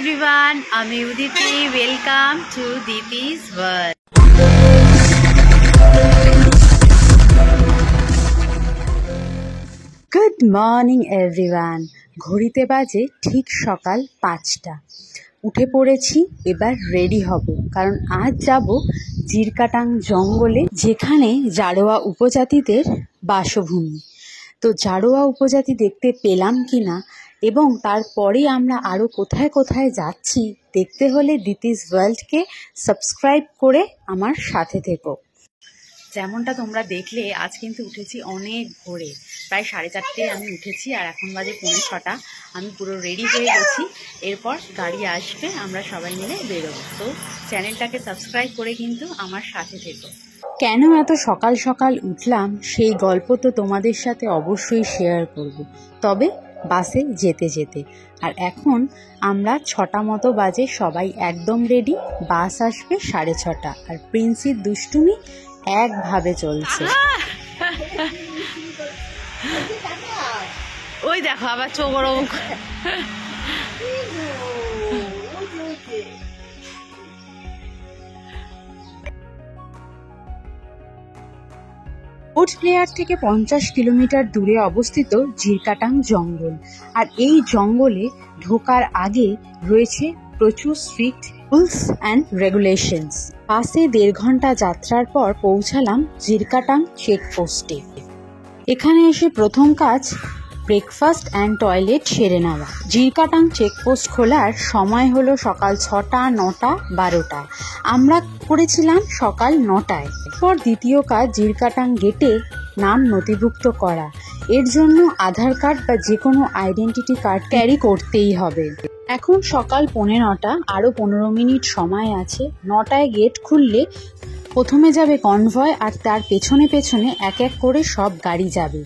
everyone, আমি Uditi. Welcome to Diti's world. Good morning everyone. ঘড়িতে বাজে ঠিক সকাল 5টা। উঠে পড়েছি, এবার রেডি হব, কারণ আজ যাব জিরকাটাং জঙ্গলে, যেখানে জারোয়া উপজাতিদের বাসভূমি। তো জারোয়া উপজাতি দেখতে পেলাম কিনা এবং তারপরে আমরা আরও কোথায় কোথায় যাচ্ছি দেখতে হলে দিতিস ওয়ার্ল্ডকে সাবস্ক্রাইব করে আমার সাথে থেকো। যেমনটা তোমরা দেখলে, আজ কিন্তু উঠেছি অনেক ভোরে, প্রায় 4:30 আমি উঠেছি, আর এখন বাজে 5:45। আমি পুরো রেডি হয়ে গেছি। এরপর গাড়ি আসবে, আমরা সবাই মিলে বেরোবো। তো চ্যানেলটাকে সাবস্ক্রাইব করে কিন্তু আমার সাথে থেকো। কেন এত সকাল সকাল উঠলাম সেই গল্প তো তোমাদের সাথে অবশ্যই শেয়ার করব, তবে বাসে যেতে যেতে। আর এখন আমরা 6টা মতো বাজে, সবাই একদম রেডি। বাস আসবে 6:30, আর প্রিন্সির দুষ্টুমি একভাবে চলছে। ওই দেখো আবার চোখ বড়। পোর্ট ব্লেয়ার থেকে 50 কিলোমিটার দূরে অবস্থিত জিরকাটাং জঙ্গল। আর এই জঙ্গলে ঢোকার আগে রয়েছে প্রচুর স্ট্রিক্ট রুলস অ্যান্ড রেগুলেশনস। বাসে 1.5 ঘন্টা যাত্রার পর পৌঁছালাম জিরকাটাং চেকপোস্টে। এখানে এসে প্রথম কাজ ব্রেকফাস্ট অ্যান্ড টয়লেট সেরে নেওয়া। জিরকাটাং চেকপোস্ট খোলার সময় হলো সকাল 6টা, 9টা, 12টা। আমরা করেছিলাম সকাল 9টায়। এরপর দ্বিতীয় কাজ জিরকাটাং গেটে নাম নথিভুক্ত করা। এর জন্য আধার কার্ড বা যে কোনো আইডেন্টিটি কার্ড ক্যারি করতেই হবে। এখন সকাল 9:15, আরও 15 মিনিট সময় আছে। 9টায় গেট খুললে প্রথমে যাবে কনভয়, আর তার পেছনে পেছনে এক এক করে সব গাড়ি যাবে।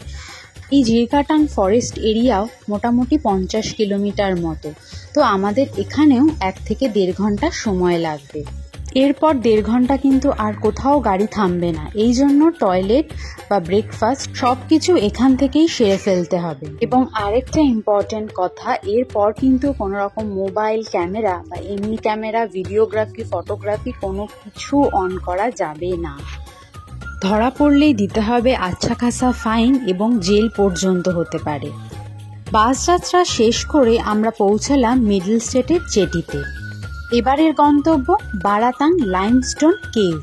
এই জিরকাটাং ফরেস্ট এরিয়াও মোটামুটি 50 কিলোমিটার মতো। তো আমাদের এখানেও 1 থেকে 1.5 ঘন্টা সময় লাগবে। এরপর 1.5 ঘন্টা কিন্তু আর কোথাও গাড়ি থামবে না, এই জন্য টয়লেট বা ব্রেকফাস্ট সব কিছু এখান থেকেই সেরে ফেলতে হবে। এবং আরেকটা ইম্পর্টেন্ট কথা, এরপর কিন্তু কোনো রকম মোবাইল ক্যামেরা বা এমনি ক্যামেরা, ভিডিওগ্রাফি, ফটোগ্রাফি কোনো কিছু অন করা যাবে না। ধরা পড়লেই দিতে হবে আচ্ছা খাসা ফাইন এবং জেল পর্যন্ত হতে পারে। বাস যাত্রা শেষ করে আমরা পৌঁছালাম মিডল স্টেটের জেটিতে। এবারের গন্তব্য বারাতাং লাইমস্টোন কেভ,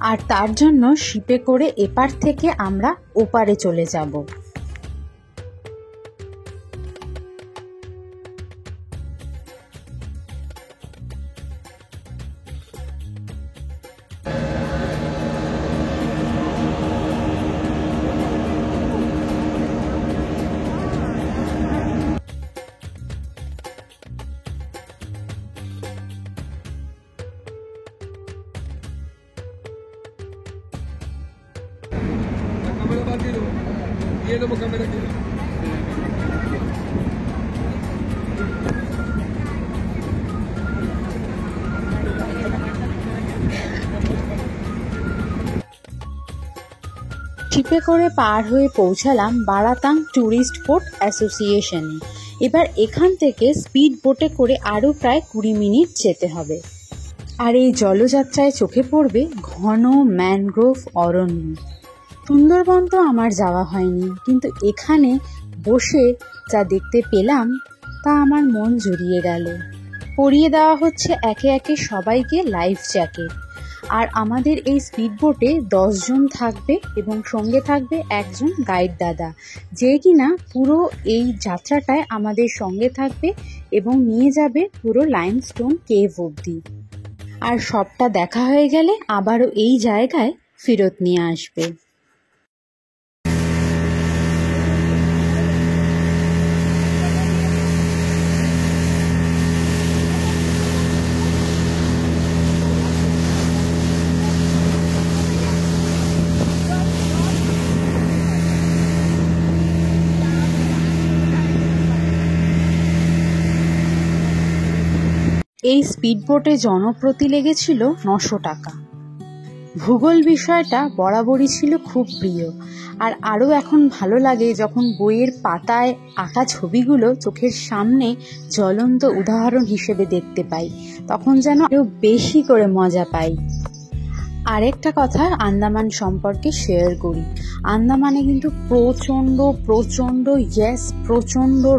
আর তার জন্য শিপে করে এপার থেকে আমরা ওপারে চলে যাব। শিপে করে পার হয়ে পৌঁছালাম বারাতাং ট্যুরিস্ট বোট অ্যাসোসিয়েশনে। এবার এখান থেকে স্পিড বোটে করে আরও প্রায় 20 মিনিট যেতে হবে। আর এই জলযাত্রায় চোখে পড়বে ঘন ম্যানগ্রোভ অরণ্য। সুন্দরবন তো আমার যাওয়া হয়নি, কিন্তু এখানে বসে যা দেখতে পেলাম তা আমার মন জুড়িয়ে গেল। পরিয়ে দেওয়া হচ্ছে একে একে সবাইকে লাইফ জ্যাকেট। আর আমাদের এই স্পিড বোটে 10 জন থাকবে এবং সঙ্গে থাকবে একজন গাইড দাদা, যে কিনা পুরো এই যাত্রাটায় আমাদের সঙ্গে থাকবে এবং নিয়ে যাবে পুরো লাইমস্টোন কেভ অবধি। আর সবটা দেখা হয়ে গেলে আবারও এই জায়গায় ফেরত নিয়ে আসবে। এই স্পিড বোটে জনপ্রতি লেগেছিল 900 টাকা। ভূগোল বিষয়টা বরাবরই ছিল খুব প্রিয়, আর আরও এখন ভালো লাগে যখন বইয়ের পাতায় আঁকা ছবিগুলো চোখের সামনে জ্বলন্ত উদাহরণ হিসেবে দেখতে পাই, তখন যেন আরও বেশি করে মজা পাই। আরেকটা কথা আন্দামান সম্পর্কে শেয়ার করি। আন্দামানে কিন্তু প্রচণ্ড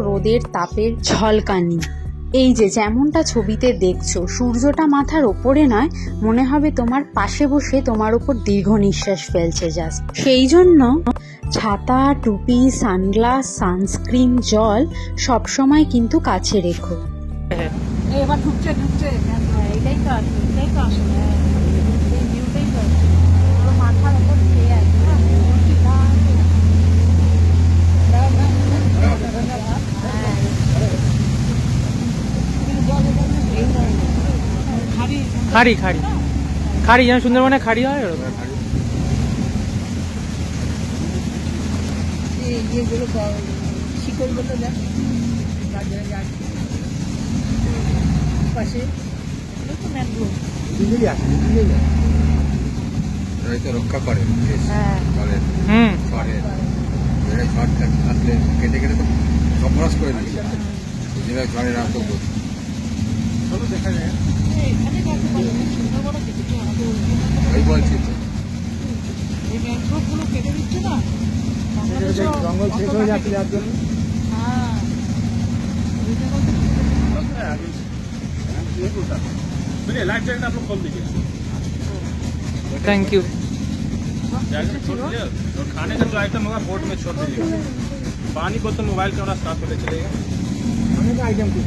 রোদের তাপের ঝলকানি। এই যে যেমনটা ছবিতে দেখছো, সূর্যটা মাথার ওপরে নয়, মনে হবে তোমার পাশে বসে তোমার উপর দীর্ঘ নিঃশ্বাস ফেলছে জাস্ট। সেই জন্য ছাতা, টুপি, সানগ্লাস, সানস্ক্রিন, জল সবসময় কিন্তু কাছে রেখো। এবার ঢুকছে এটাই তো আছে, এটাই তো আসলে এই ভিউটাই তো পুরো মাথার উপর খেয়ে আছে। খাড়ি খাড়ি খাড়ি যেন সুন্দরবনে খাড়ি হয়, ইয়েগুলো শিকড়গুলো দেখ পাশে রক্ষা করে। কেটে কেটে তো সবরাস করে দিচ্ছে, ঝড়ের আতঙ্ক দেখা যায়। ওই বলছি তো এই ম্যানগ্রোভগুলো কেটে দিচ্ছে না, জঙ্গল শেষ হয়ে যাচ্ছে যার জন্য। लाइफ जैकेट आप लोग खोल दीजिए। Thank you. जैकेट खोल दीजिए और खाने का जो आइटम होगा बोट में छोड़ दीजिए। पानी बोतल, मोबाइल कैमरा साथ में ले चलेगा। खाने का आइटम कुछ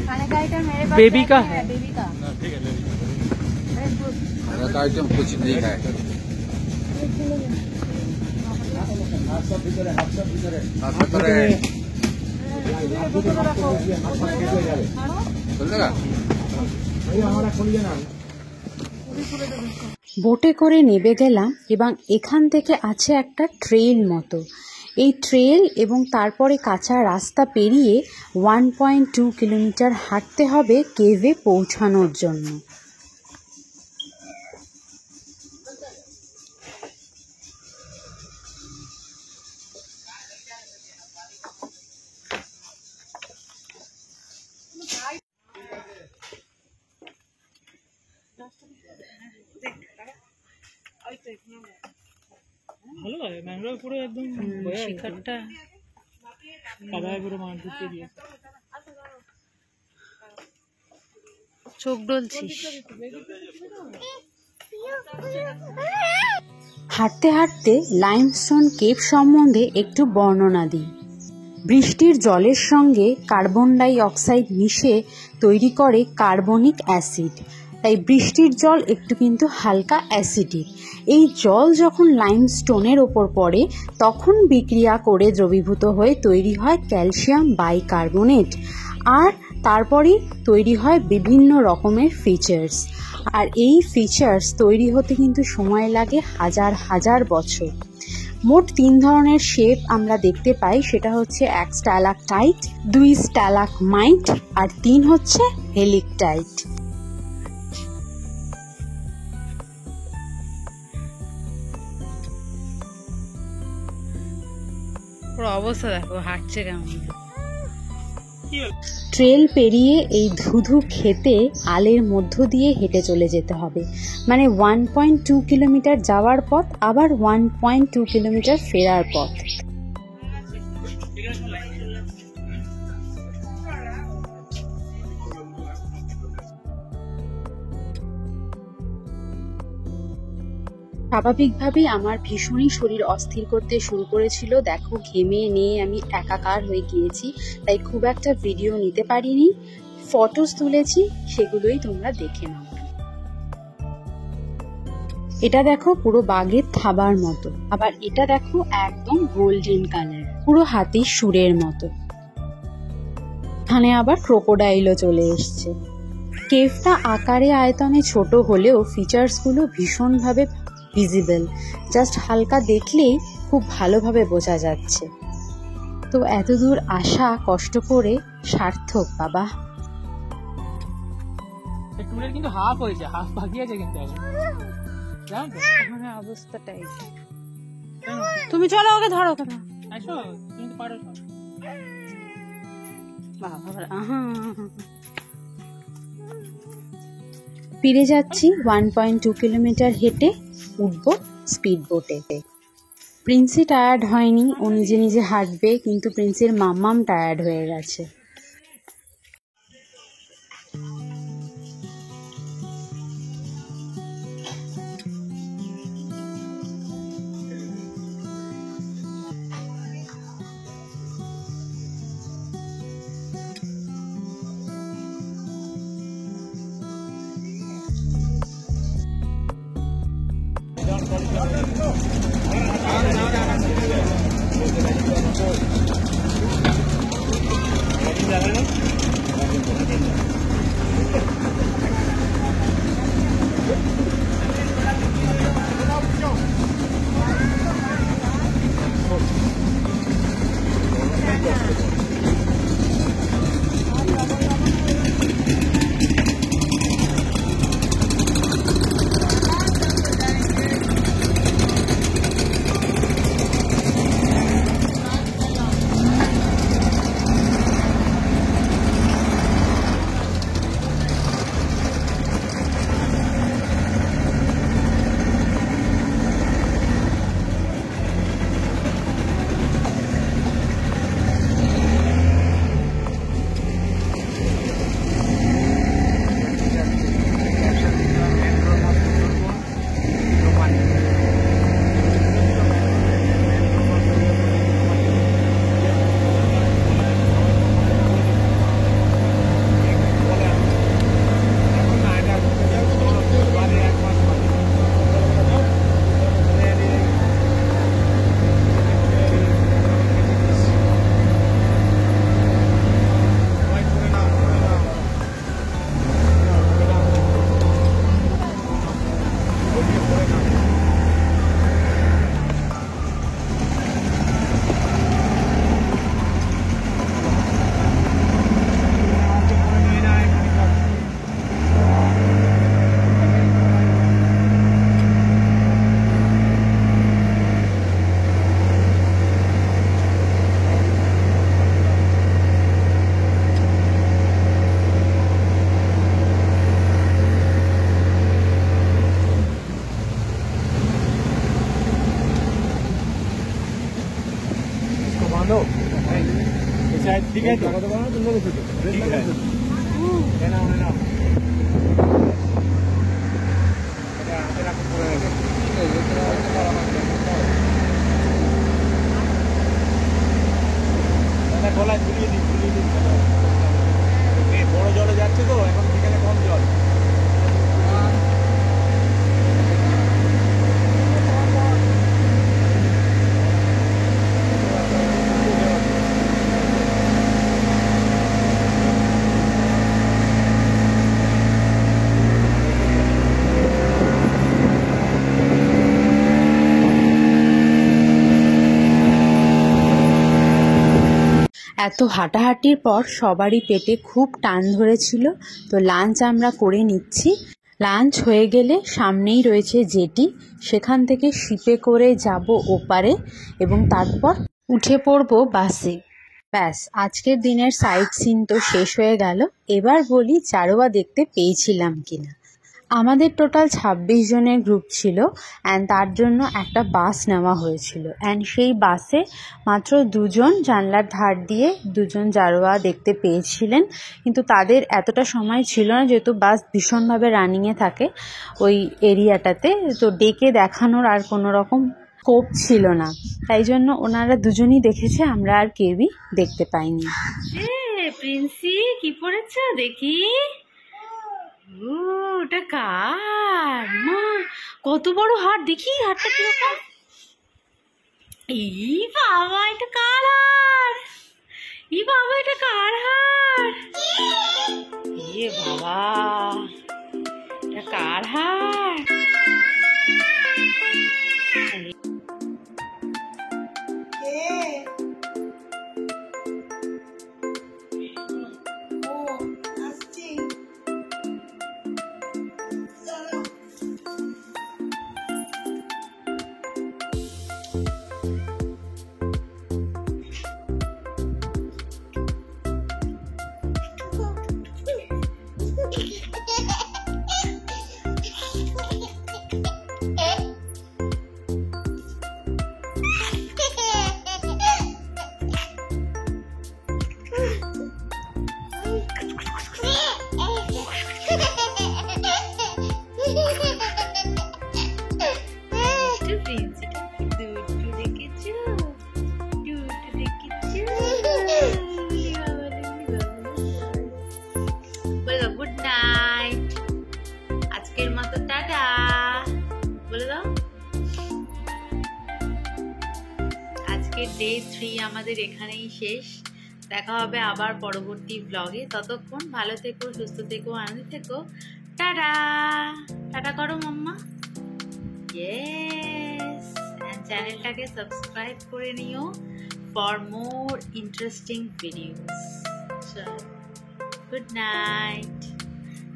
खाने का आइटम मेरे पास बेबी का है। बेबी का ठीक है, ले लीजिए। खाने का आइटम कुछ नहीं है। বোটে করে নেমে গেলাম এবং এখান থেকে আছে একটা ট্রেল মতো। এই ট্রেল এবং তারপরে কাঁচা রাস্তা পেরিয়ে 1.2 কিলোমিটার হাঁটতে হবে কেভে পৌঁছানোর জন্য। ভালো হয় ম্যাঙ্গ্রোভ পুরো একদম শিখরটা কাদায় পুরো মাঠ ঢুকিয়ে দিয়েছে। চোখ ডলছিস। হাঁটতে হাঁটতে লাইমস্টোন কেভ সম্বন্ধে একটু বর্ণনা দিই। বৃষ্টির জলের সঙ্গে কার্বন ডাই অক্সাইড মিশে তৈরি করে কার্বনিক অ্যাসিড, তাই বৃষ্টির জল একটু কিন্তু হালকা অ্যাসিডিক। এই জল যখন লাইমস্টোনের ওপর পড়ে তখন বিক্রিয়া করে দ্রবীভূত হয়ে তৈরি হয় ক্যালসিয়াম বাইকার্বনেট, আর তারপরেই তৈরি হয় বিভিন্ন রকমের ফিচার্স। আর এই ফিচার্স তৈরি হতে কিন্তু সময় লাগে হাজার হাজার বছর। মোট 3 ধরনের শেপ আমরা দেখতে পাই, সেটা হচ্ছে 1 স্ট্যালাকটাইট, 2 স্ট্যালাকমাইট আর 3 হচ্ছে হেলিকটাইট। অবস্থা দেখো হাঁটছে কেমন। ট্রেল পেরিয়ে এই ধুধু খেতে আলের মধ্য দিয়ে হেঁটে চলে যেতে হবে, মানে 1.2 কিলোমিটার যাওয়ার পথ, আবার 1.2 কিলোমিটার ফেরার পথ। স্বাভাবিকভাবেই আমার ভীষণই শরীর অস্থির করতে শুরু করেছিল। দেখো ঘেমে নিয়ে আমি একাকার হয়ে গিয়েছি, তাই খুব একটা ভিডিও নিতে পারিনি। ফটোস তুলেছি, সেগুলোই তোমরা দেখে নাও। এটা দেখো পুরো বাঘের থাবার মতো, আবার এটা দেখো একদম গোল্ডেন কালার, পুরো হাতির সুরের মতো। এখানে আবার ক্রোকোডাইলও চলে এসছে। কেভটা আকারে আয়তনে ছোট হলেও ফিচার্সগুলো ভীষণভাবে ভিজিবল, জাস্ট হালকা দেখলেই খুব ভালোভাবে বোঝা যাচ্ছে। তো এত দূর আসা কষ্ট করে সার্থক বাবা। ট্যুরের কিন্তু হাফ হয়েছে, হাফ বাকি আছে কিন্তু এখন। যাও তো। হ্যাঁ অবস্থাটাই। কেন? তুমি চলো ওকে ধরো কেন? আসো, তুমি তো পারো সব। ফিরে যাচ্ছি 1.2 কিলোমিটার হেঁটে, উঠবো স্পিড বোটে। প্রিন্সি টায়ার্ড হয়নি, ও নিজে নিজে হাঁটবে, কিন্তু প্রিন্সির মাম্মাম টায়ার্ড হয়ে গেছে। ठीक है, ठीक है গলায় ঝুলিয়ে দিই বড় জলে যাচ্ছে তো এখন, সেখানে কম জল। এত হাঁটাহাঁটির পর সবারই পেটে খুব টান ধরেছিল, তো লাঞ্চ আমরা করে নিচ্ছি। লাঞ্চ হয়ে গেলে সামনেই রয়েছে জেটি, সেখান থেকে শিপে করে যাব ওপারে এবং তারপর উঠে পড়বো বাসে। ব্যাস, আজকের দিনের সাইট সিন তো শেষ হয়ে গেল। এবার বলি জারোয়া দেখতে পেয়েছিলাম কিনা। আমাদের টোটাল 26 জনের গ্রুপ ছিল, অ্যান্ড তার জন্য একটা বাস নেওয়া হয়েছিল, অ্যান্ড সেই বাসে মাত্র 2 জন জানলার ধার দিয়ে 2 জন জারোয়া দেখতে পেয়েছিলেন, কিন্তু তাদের এতটা সময় ছিল না, যেহেতু বাস ভীষণভাবে রানিংয়ে থাকে ওই এরিয়াটাতে, তো ডেকে দেখানোর আর কোনো রকম স্কোপ ছিল না, তাই জন্য ওনারা দুজনই দেখেছে, আমরা আর কেউই দেখতে পাইনি। প্রিন্সি কি পড়েছ দেখি? ওটা কার মা? কত বড় হাট, দেখি হাটটা কিরকম। এই বাবা, এটা কার হাট? এই বাবা, এটা কার হাট? এ বাবা, এটা কার হাট? ডে 3 আমাদের এখানেই শেষ। দেখা হবে আবার পরবর্তী ব্লগে। ততক্ষণ ভালো থেকো, সুস্থ থেকো, আনন্দে থেকো। টাটা টাটা করো মাম্মা। ইয়েস, চ্যানেলটাকে সাবস্ক্রাইব করে নিও ফর মোর ইন্টারেস্টিং ভিডিওস। চলো, good night,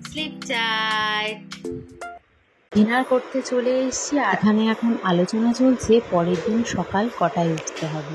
sleep tight. Dinner করতে চলে এসেছি। এখানে এখন আলোচনা চলছে পরের দিন সকাল কটায় উঠতে হবে।